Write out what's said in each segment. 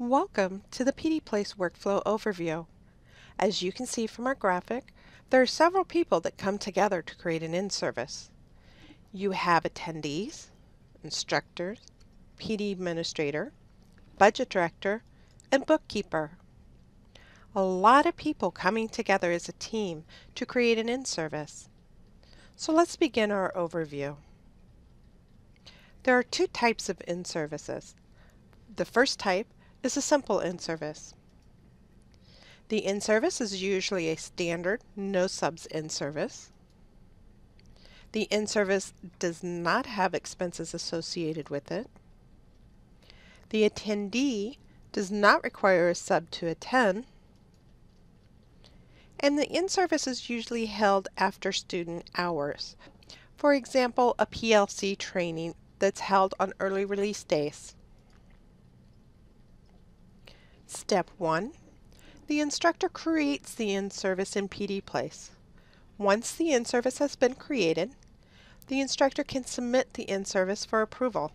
Welcome to the PD Place workflow overview. As you can see from our graphic, there are several people that come together to create an in-service. You have attendees, instructors, PD administrator, budget director, and bookkeeper. A lot of people coming together as a team to create an in-service. So let's begin our overview. There are two types of in-services. The first type is a simple in-service. The in-service is usually a standard, no subs in-service. The in-service does not have expenses associated with it. The attendee does not require a sub to attend. And the in-service is usually held after student hours. For example, a PLC training that's held on early release days. Step 1. The instructor creates the in-service in PD Place. Once the in-service has been created, the instructor can submit the in-service for approval.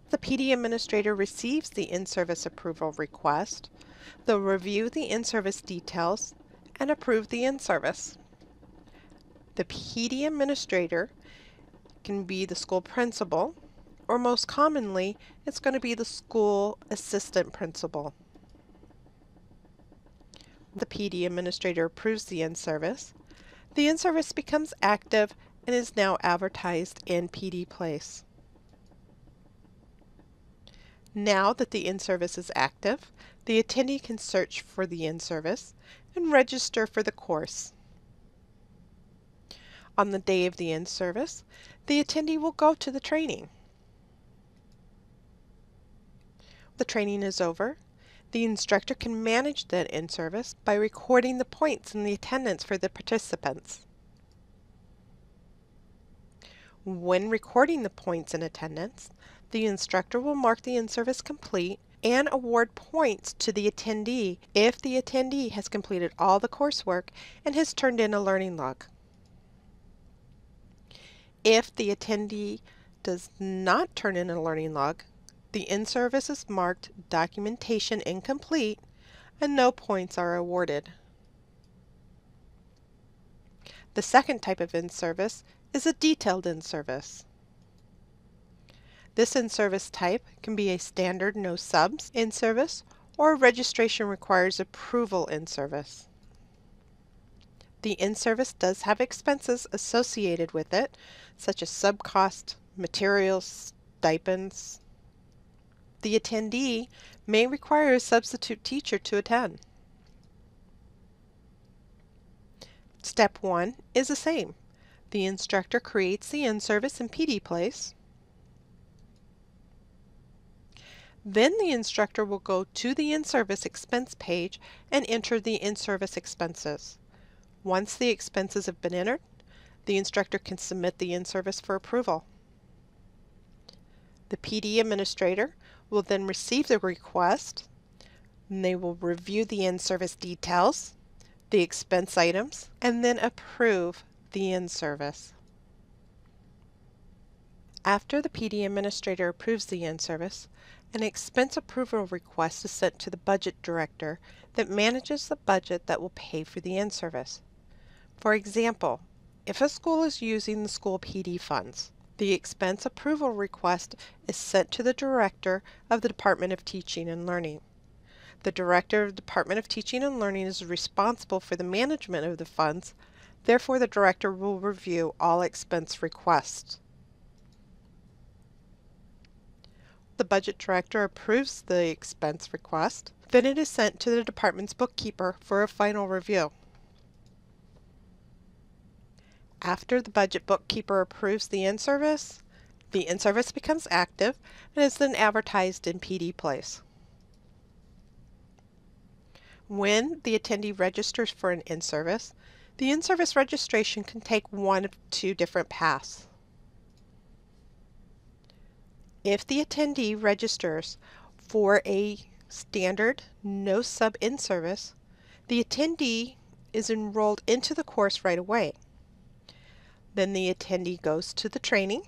The PD administrator receives the in-service approval request. They'll review the in-service details and approve the in-service. The PD administrator can be the school principal, or most commonly, it's going to be the school assistant principal. The PD administrator approves the in-service. The in-service becomes active and is now advertised in PD Place. Now that the in-service is active, the attendee can search for the in-service and register for the course. On the day of the in-service, the attendee will go to the training. The training is over. The instructor can manage that in-service by recording the points in the attendance for the participants. When recording the points in attendance, the instructor will mark the in-service complete and award points to the attendee if the attendee has completed all the coursework and has turned in a learning log. If the attendee does not turn in a learning log, the in-service is marked documentation incomplete and no points are awarded. The second type of in-service is a detailed in-service. This in-service type can be a standard no subs in-service or a registration requires approval in-service. The in-service does have expenses associated with it, such as sub cost, materials, stipends. The attendee may require a substitute teacher to attend. Step 1 is the same. The instructor creates the in-service in PD Place. Then the instructor will go to the in-service expense page and enter the in-service expenses. Once the expenses have been entered, the instructor can submit the in-service for approval. The PD administrator will then receive the request, and they will review the in-service details, the expense items, and then approve the in-service. After the PD administrator approves the in-service, an expense approval request is sent to the budget director that manages the budget that will pay for the in-service. For example, if a school is using the school PD funds, the expense approval request is sent to the director of the Department of Teaching and Learning. The director of the Department of Teaching and Learning is responsible for the management of the funds, therefore the director will review all expense requests. The budget director approves the expense request, then it is sent to the department's bookkeeper for a final review. After the budget bookkeeper approves the in-service becomes active and is then advertised in PD Place. When the attendee registers for an in-service, the in-service registration can take one of two different paths. If the attendee registers for a standard no sub in-service, the attendee is enrolled into the course right away. Then the attendee goes to the training.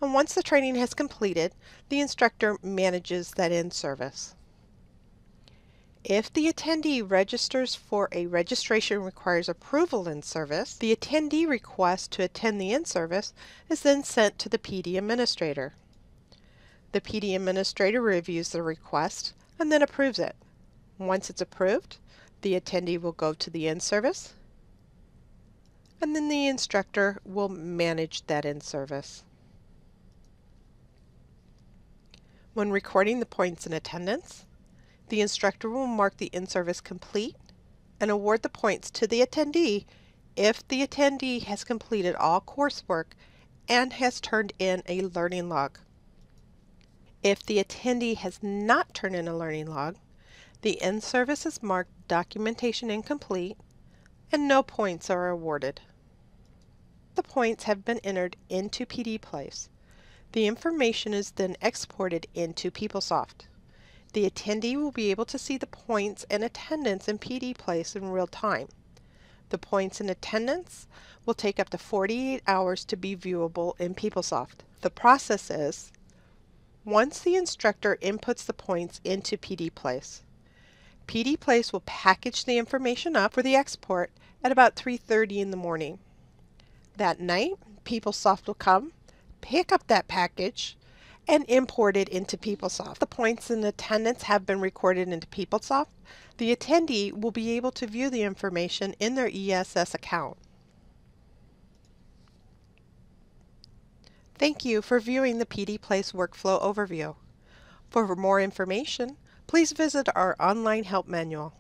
And once the training has completed, the instructor manages that in-service. If the attendee registers for a registration requires approval in-service, the attendee request to attend the in-service is then sent to the PD administrator. The PD administrator reviews the request and then approves it. Once it's approved, the attendee will go to the in-service, and then the instructor will manage that in-service. When recording the points in attendance, the instructor will mark the in-service complete and award the points to the attendee if the attendee has completed all coursework and has turned in a learning log. If the attendee has not turned in a learning log, the in-service is marked documentation incomplete and no points are awarded. The points have been entered into PDPlace. The information is then exported into PeopleSoft. The attendee will be able to see the points and attendance in PDPlace in real time. The points and attendance will take up to 48 hours to be viewable in PeopleSoft. The process is, once the instructor inputs the points into PDPlace, PDPlace will package the information up for the export at about 3:30 in the morning. That night, PeopleSoft will come, pick up that package, and import it into PeopleSoft. The points and attendance have been recorded into PeopleSoft. The attendee will be able to view the information in their ESS account. Thank you for viewing the PDPlace workflow overview. For more information, please visit our online help manual.